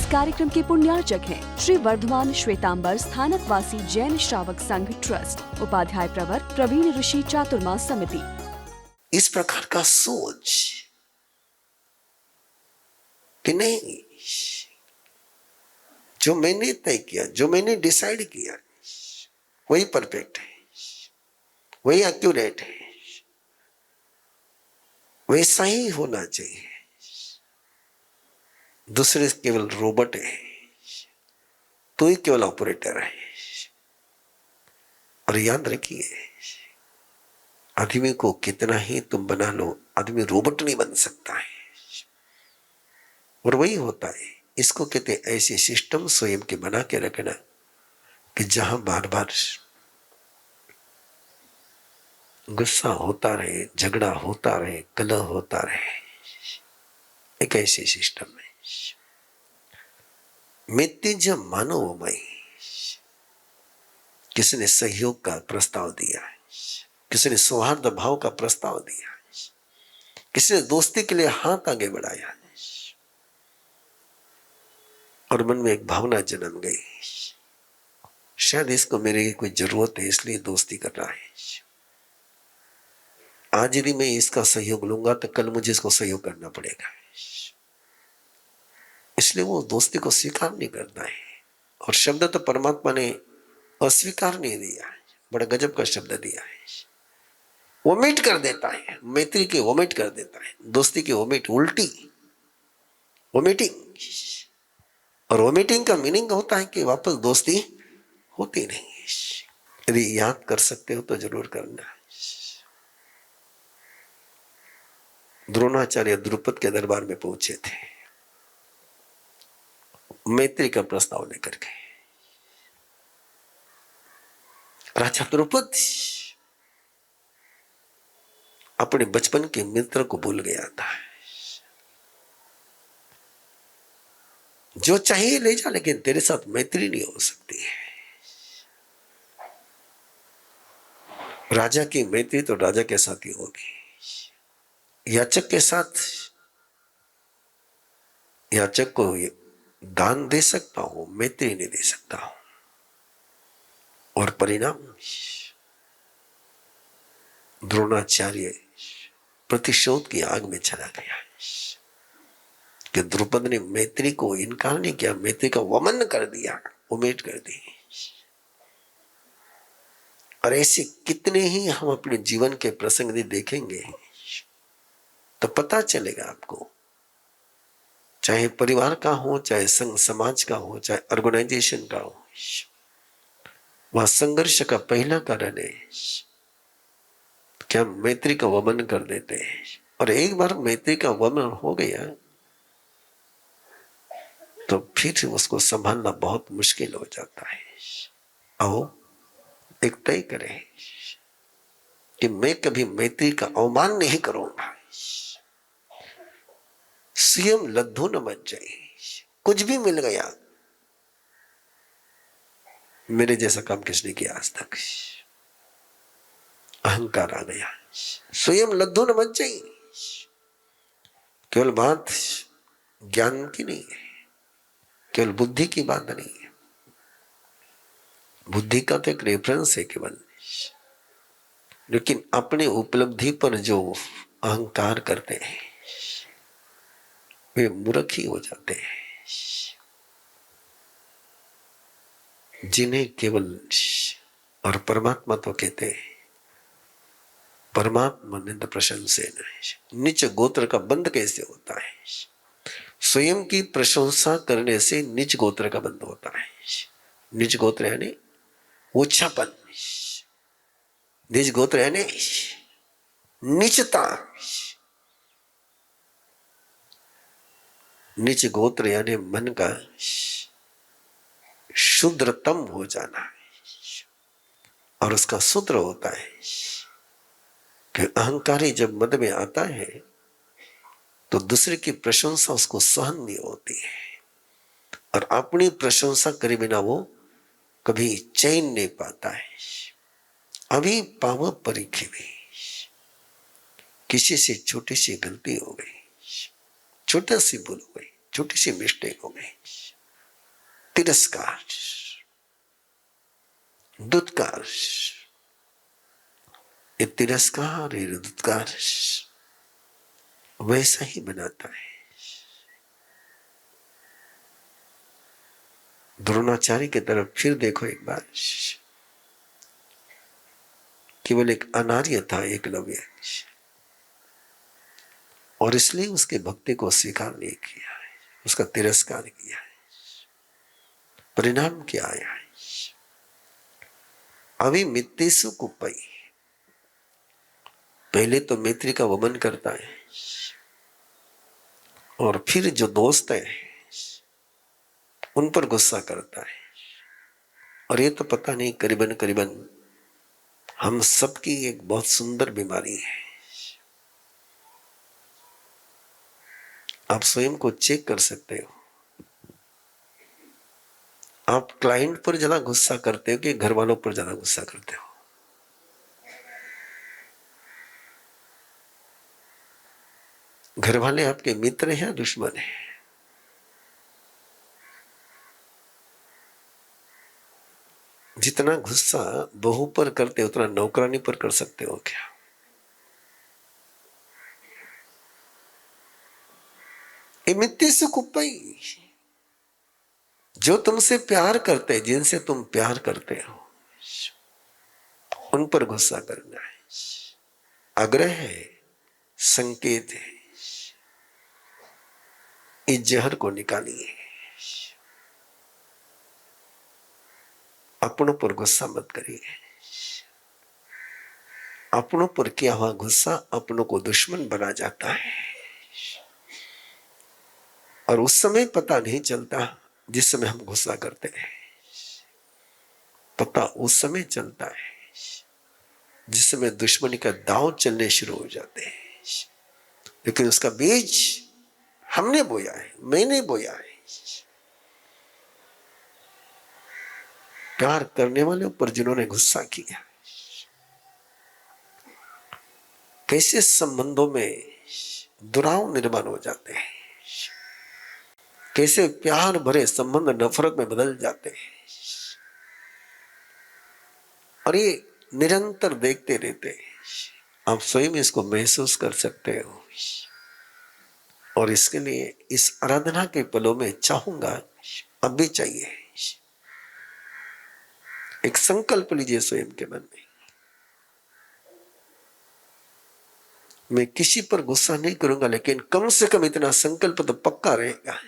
कार्यक्रम के पुण्यार्चक हैं श्री वर्धमान श्वेतांबर स्थानकवासी जैन श्रावक संघ ट्रस्ट, उपाध्याय प्रवर प्रवीण ऋषि चातुर्मास समिति। इस प्रकार का सोच कि नहीं, जो मैंने तय किया, जो मैंने डिसाइड किया, वही परफेक्ट है, वही एक्यूरेट है, वैसा ही होना चाहिए। दूसरे केवल रोबोट है, तो ही केवल ऑपरेटर है। और याद रखिए, आदमी को कितना ही तुम बना लो, आदमी रोबोट नहीं बन सकता है। और वही होता है, इसको कहते हैं ऐसे सिस्टम स्वयं के बना के रखना कि जहां बार बार गुस्सा होता रहे, झगड़ा होता रहे, कलह होता रहे। एक ऐसे सिस्टम है। मित्तिज मानवमय, किसी ने सहयोग का प्रस्ताव दिया है, किसी ने सौहार्द भाव का प्रस्ताव दिया है, किसी ने दोस्ती के लिए हाथ आगे बढ़ाया और मन में एक भावना जन्म गई, शायद इसको मेरी कोई जरूरत है इसलिए दोस्ती कर रहा है। आज यदि मैं इसका सहयोग लूंगा तो कल मुझे इसको सहयोग करना पड़ेगा, इसलिए वो दोस्ती को स्वीकार नहीं करता है। और शब्द तो परमात्मा ने अस्वीकार नहीं दिया है, बड़ा गजब का शब्द दिया है। वोमिट कर देता है, मैत्री की वोमिट कर देता है, दोस्ती की वोमिट, उल्टी वोमिटिंग। और वोमिटिंग का मीनिंग होता है कि वापस दोस्ती होती नहीं। यदि याद कर सकते हो तो जरूर करना। द्रोणाचार्य द्रुपद के दरबार में पहुंचे थे, मैत्री का प्रस्ताव लेकर के। राजा द्रुपद अपने बचपन के मित्र को भूल गया था। जो चाहिए ले जा, लेकिन तेरे साथ मैत्री नहीं हो सकती है। राजा की मैत्री तो राजा के साथ ही होगी, याचक के साथ याचक को दान दे सकता हूं, मैत्री नहीं दे सकता हूं। और परिणाम, द्रोणाचार्य प्रतिशोध की आग में चला गया कि द्रुपद ने मैत्री को इनकार नहीं किया, मैत्री का वमन कर दिया, उमेट कर दी। और ऐसे कितने ही हम अपने जीवन के प्रसंग यदि देखेंगे तो पता चलेगा आपको, चाहे परिवार का हो, चाहे संघ समाज का हो, चाहे ऑर्गेनाइजेशन का हो, वह संघर्ष का पहला कारण है कि हम मैत्री का वमन कर देते हैं। और एक बार मैत्री का वमन हो गया तो फिर उसको संभालना बहुत मुश्किल हो जाता है। आओ एक तय करें कि मैं कभी मैत्री का अवमान नहीं करूंगा। स्वयं लद्दू न बन जाए, कुछ भी मिल गया, मेरे जैसा काम किसने किया आज तक, अहंकार आ गया। स्वयं लद्दू न बन जाए। केवल बात ज्ञान की नहीं है, केवल बुद्धि की बात नहीं है। बुद्धि का तो एक रेफरेंस है केवल, लेकिन अपने उपलब्धि पर जो अहंकार करते हैं वे मूर्ख ही हो जाते हैं। जिन्हें केवल, और परमात्मा तो कहते हैं परमात्मा निंद प्रशंसे नीच गोत्र का बंध कैसे होता है। स्वयं की प्रशंसा करने से नीच गोत्र का बंध होता है। नीच गोत्र यानी ऊंचापन, नीच गोत्र यानी नीचता, नीच गोत्र यानी मन का शुद्रतम हो जाना है। और उसका सूत्र होता है कि अहंकारी जब मद में आता है तो दूसरे की प्रशंसा उसको सहन नहीं होती है, और अपनी प्रशंसा करे बिना वो कभी चैन नहीं पाता है। अभी पाव परीक्षे में किसी से छोटी सी गलती हो गई, छोटा सी भूल हो गई, छोटी सी मिस्टेक हो गई, तिरस्कार, दुत्कार, ये तिरस्कार, ये दुत्कार वैसा ही बनाता है। द्रोणाचार्य की तरफ फिर देखो एक बार, केवल एक अनार्य था एकलव्य, और इसलिए उसके भक्ति को स्वीकार नहीं किया है, उसका तिरस्कार किया है। परिणाम क्या आया है? अभी मित्तेषु कुप्पई, पहले तो मैत्री का वमन करता है, और फिर जो दोस्त है उन पर गुस्सा करता है। और ये तो पता नहीं, करीबन करीबन हम सबकी एक बहुत सुंदर बीमारी है। आप स्वयं को चेक कर सकते हो, आप क्लाइंट पर ज्यादा गुस्सा करते हो कि घर वालों पर ज्यादा गुस्सा करते हो? घर वाले आपके मित्र हैं या दुश्मन हैं? जितना गुस्सा बहू पर करते हो उतना नौकरानी पर कर सकते हो क्या? मित्तेषु कुप्पई, जो तुमसे प्यार करते हैं, जिनसे तुम प्यार करते हो, उन पर गुस्सा करना है। आग्रह है, संकेत है, इस जहर को निकालिए। अपनों पर गुस्सा मत करिए। अपनों पर किया हुआ गुस्सा अपनों को दुश्मन बना जाता है, और उस समय पता नहीं चलता जिस समय हम गुस्सा करते हैं, पता उस समय चलता है जिस समय दुश्मनी का दांव चलने शुरू हो जाते हैं। लेकिन उसका बीज हमने बोया है, मैंने बोया है। प्यार करने वाले पर जिन्होंने गुस्सा किया, कैसे संबंधों में दुराव निर्माण हो जाते हैं, कैसे प्यार भरे संबंध नफरत में बदल जाते हैं। और ये निरंतर देखते रहते हैं, आप स्वयं इसको महसूस कर सकते हो। और इसके लिए इस आराधना के पलों में चाहूंगा, अब भी चाहिए, एक संकल्प लीजिए स्वयं के मन में, मैं किसी पर गुस्सा नहीं करूंगा, लेकिन कम से कम इतना संकल्प तो पक्का रहेगा,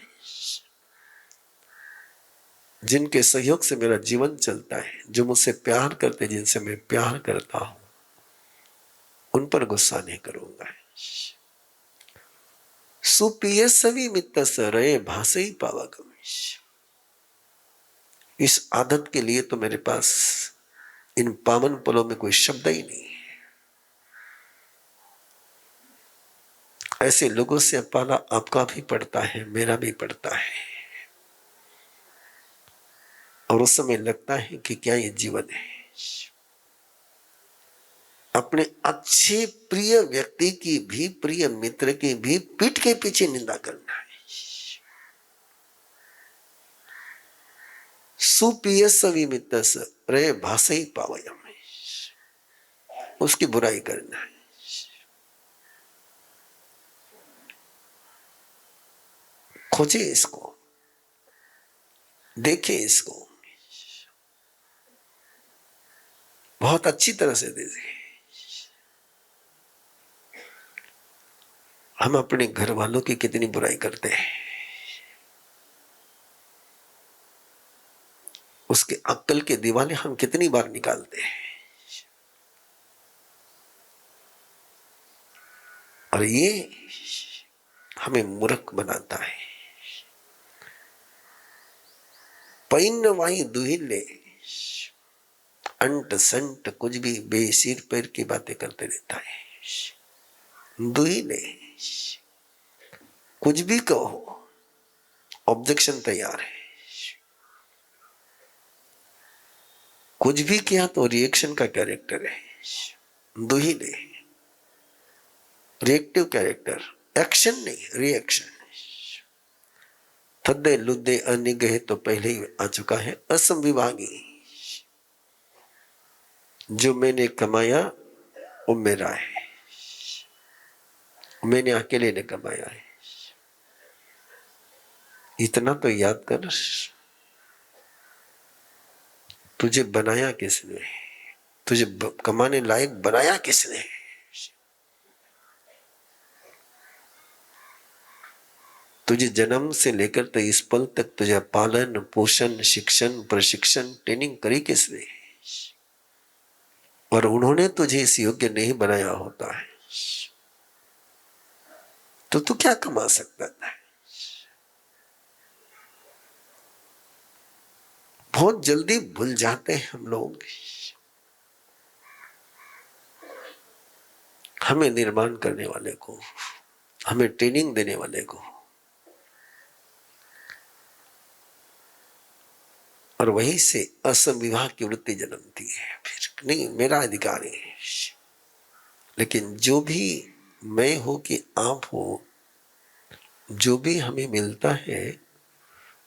जिनके सहयोग से मेरा जीवन चलता है, जो मुझसे प्यार करते, जिनसे मैं प्यार करता हूं, उन पर गुस्सा नहीं करूंगा। सुपिय सभी मित्त रहे भाषई पावागम। इस आदत के लिए तो मेरे पास इन पावन पलों में कोई शब्द ही नहीं है। ऐसे लोगों से पाला आपका भी पड़ता है, मेरा भी पड़ता है, और उस समय लगता है कि क्या ये जीवन है। अपने अच्छे प्रिय व्यक्ति की भी, प्रिय मित्र की भी पीठ के पीछे निंदा करना है। सुप्रिय सविमित रे भाषई पावयम, उसकी बुराई करना है। खोजे इसको, देखे इसको, बहुत अच्छी तरह से देखे। हम अपने घर वालों की कितनी बुराई करते हैं, उसके अक्ल के दिवाले हम कितनी बार निकालते हैं, और ये हमें मूर्ख बनाता है। पैन वाई दुहिले, अंट संट कुछ भी बेसिर पैर की बातें करते रहता है। दुहिले, कुछ भी कहो, ऑब्जेक्शन तैयार है। कुछ भी किया तो रिएक्शन का कैरेक्टर है। दुहिले, रिएक्टिव कैरेक्टर, एक्शन नहीं, रिएक्शन। हद्दे लुद्दे अनिगह तो पहले ही आ चुका है। असंविभागी, जो मैंने कमाया वो मेरा है, मैंने अकेले ने कमाया है। इतना तो याद कर, तुझे बनाया किसने, तुझे कमाने लायक बनाया किसने। तुझे जन्म से लेकर तो इस पल तक तुझे पालन पोषण शिक्षण प्रशिक्षण ट्रेनिंग करी किसने, और उन्होंने तुझे इस योग्य नहीं बनाया होता है तो तू क्या कमा सकता था। बहुत जल्दी भूल जाते हैं हम लोग। हमें निर्माण करने वाले को, हमें ट्रेनिंग देने वाले को, और वहीं से असंविवाह की वृत्ति जन्मती है। फिर नहीं मेरा अधिकार है। लेकिन जो भी मैं हो कि आप हो, जो भी हमें मिलता है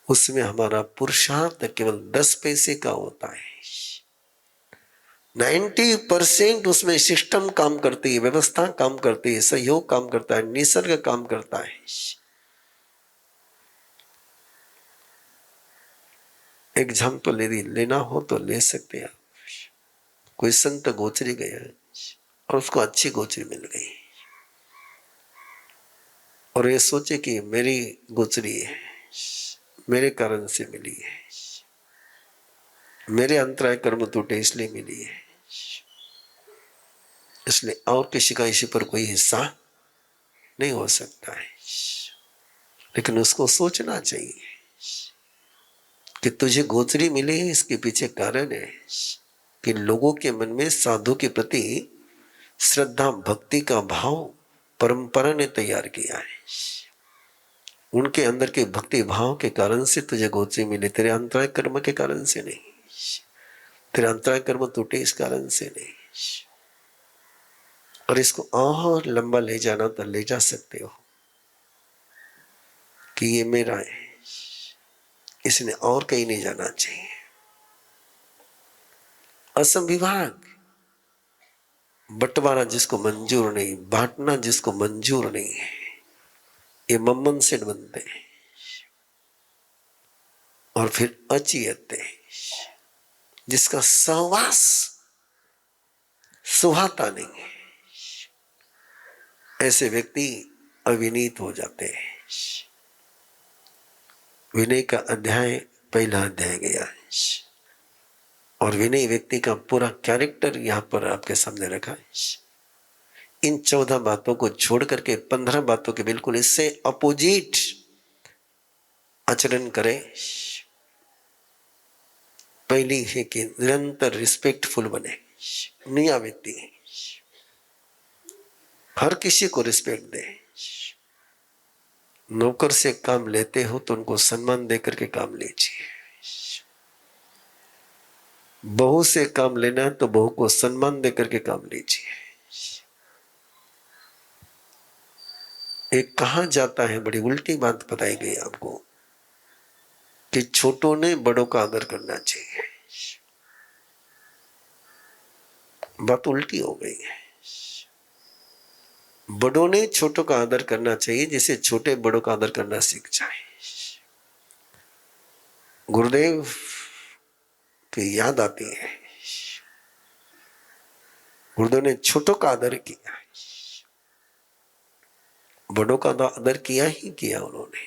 उसमें हमारा पुरुषार्थ केवल 10 पैसे का होता है। 90% उसमें सिस्टम काम करती है, व्यवस्था काम करती है, सहयोग काम करता है, निसर्ग काम करता है। एग्जाम्पल यदि लेना हो तो ले सकते हैं। कोई संत गोचरी गया और उसको अच्छी गोचरी मिल गई और ये सोचे कि मेरी गोचरी है, मेरे कारण से मिली है, मेरे अंतराय कर्म टूटे इसलिए मिली है, इसलिए और किसी का इसी पर कोई हिस्सा नहीं हो सकता है। लेकिन उसको सोचना चाहिए कि तुझे गोचरी मिली है, इसके पीछे कारण है कि लोगों के मन में साधु के प्रति श्रद्धा भक्ति का भाव परंपरा ने तैयार किया है। उनके अंदर के भक्ति भाव के कारण से तुझे गोचरी मिली, तेरे अंतराय कर्म के कारण से नहीं, तेरे अंतराय कर्म टूटे इस कारण से नहीं। और इसको और लंबा ले जाना तो ले जा सकते हो कि ये मेरा है, इसने और कहीं नहीं जाना चाहिए। असंविभाग, बंटवारा जिसको मंजूर नहीं, बांटना जिसको मंजूर नहीं है, ये मम्मन सेठ बनते हैं। और फिर अचियते, जिसका सहवास सुहाता नहीं है, ऐसे व्यक्ति अविनीत हो जाते हैं। विनय का अध्याय पहला अध्याय गया है और विनय व्यक्ति का पूरा कैरेक्टर यहां पर आपके सामने रखा है। इन 14 बातों को छोड़ करके 15 बातों के बिल्कुल इससे अपोजिट आचरण करें। पहली है कि निरंतर रिस्पेक्टफुल बने, निया व्यक्ति, हर किसी को रिस्पेक्ट दे। नौकर से काम लेते हो तो उनको सम्मान देकर के काम लीजिए। बहू से काम लेना है तो बहू को सम्मान देकर के काम लीजिए। एक कहा जाता है, बड़ी उल्टी बात बताई गई आपको, कि छोटों ने बड़ों का आदर करना चाहिए। बात उल्टी हो गई है। बड़ों ने छोटों का आदर करना चाहिए, जिसे छोटे बड़ों का आदर करना सीख जाए। गुरुदेव की याद आती है, गुरुदेव ने छोटों का आदर किया, बड़ों का आदर किया ही किया उन्होंने।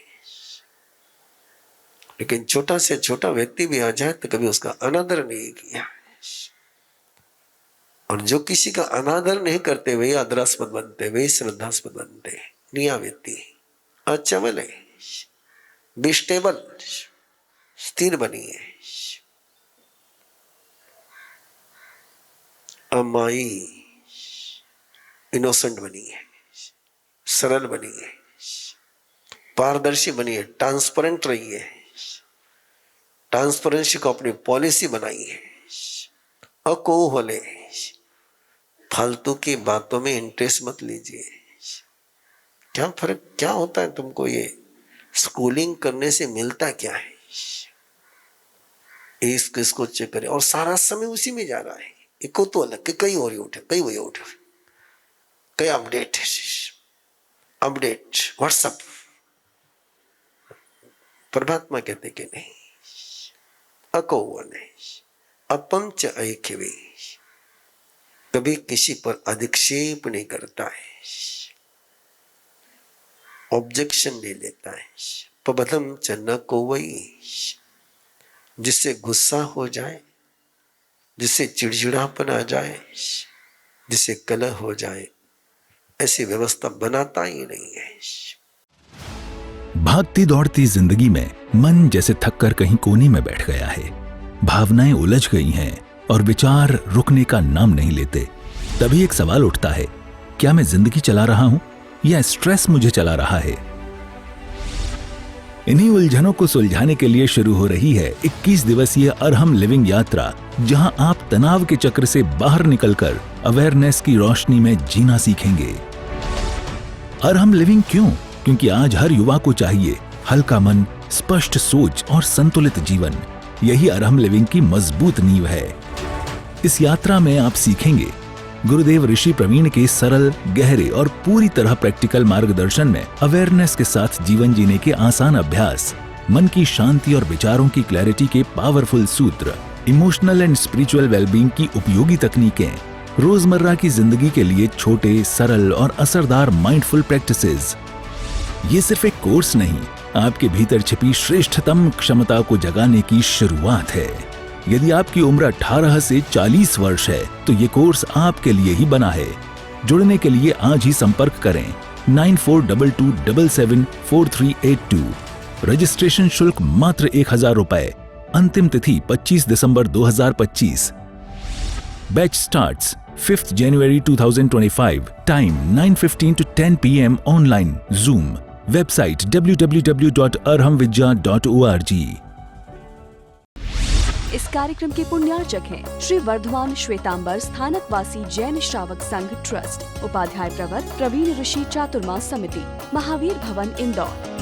लेकिन छोटा से छोटा व्यक्ति भी आ जाए तो कभी उसका अनादर नहीं किया। और जो किसी का अनादर नहीं करते वही आदरास्पद बनते, वही श्रद्धास्पद बनते। निया व्यक्ति अचवल है, बिस्टेबल, स्थिर बनी है, अमाई इनोसेंट बनी है, सरल बनी है, पारदर्शी बनी है, ट्रांसपेरेंट रही है, ट्रांसपेरेंसी को अपनी पॉलिसी बनाई है। अकोहले, फालतू की बातों में इंटरेस्ट मत लीजिए। क्या फर्क क्या होता है तुमको ये स्कूलिंग करने से मिलता क्या है, इसको चेक करें। और सारा समय उसी में जा रहा है। एक तो अलग कहीं और उठे, कहीं वही उठे, कहीं अपडेट व्हाट्सएप। परमात्मा कहते कि नहीं, अको नहीं, अपंच ऐक्यवे, कभी किसी पर अधिक्षेप नहीं करता है, ऑब्जेक्शन नहीं लेता है। प्रबधम च न कोवई, जिससे गुस्सा हो जाए, जिससे चिड़चिड़ापन आ जाए, जिससे कलह हो जाए, ऐसी व्यवस्था बनाता ही नहीं है। भागती दौड़ती जिंदगी में मन जैसे थककर कहीं कोने में बैठ गया है। भावनाएं उलझ गई हैं और विचार रुकने का नाम नहीं लेते। तभी एक सवाल उठता है, क्या मैं जिंदगी चला रहा हूं या स्ट्रेस मुझे चला रहा है? इन्हीं उलझनों को सुलझाने के लिए शुरू हो रही है 21 दिवसीय अरहम लिविंग यात्रा, जहां आप तनाव के चक्र से बाहर निकलकर अवेयरनेस की रोशनी में जीना सीखेंगे। अरहम लिविंग क्यों? क्योंकि आज हर युवा को चाहिए हल्का मन, स्पष्ट सोच और संतुलित जीवन। यही अरहम लिविंग की मजबूत नींव है। इस यात्रा में आप सीखेंगे गुरुदेव ऋषि प्रवीण के सरल, गहरे और पूरी तरह प्रैक्टिकल मार्गदर्शन में अवेयरनेस के साथ जीवन जीने के आसान अभ्यास, मन की शांति और विचारों की क्लैरिटी के पावरफुल सूत्र, इमोशनल एंड स्पिरिचुअल वेलबींग की उपयोगी तकनीकें, रोजमर्रा की जिंदगी के लिए छोटे, सरल और असरदार माइंडफुल प्रैक्टिसेस। ये सिर्फ एक कोर्स नहीं, आपके भीतर छिपी श्रेष्ठतम क्षमता को जगाने की शुरुआत है। यदि आपकी उम्र 18 से 40 वर्ष है तो ये कोर्स आपके लिए ही बना है। जुड़ने के लिए आज ही संपर्क करें 9422774382। रजिस्ट्रेशन शुल्क मात्र 1000 रुपए। अंतिम तिथि 25 दिसंबर 2025। Batch starts 5th January 2025। Time 9:15 to 10 PM online Zoom। Website www.arhamvidya.org। इस कार्यक्रम के पुण्यार्चक हैं श्री वर्धमान श्वेतांबर स्थानकवासी जैन श्रावक संघ ट्रस्ट, उपाध्याय प्रवर प्रवीण ऋषि चातुर्मास समिति, महावीर भवन इंदौर।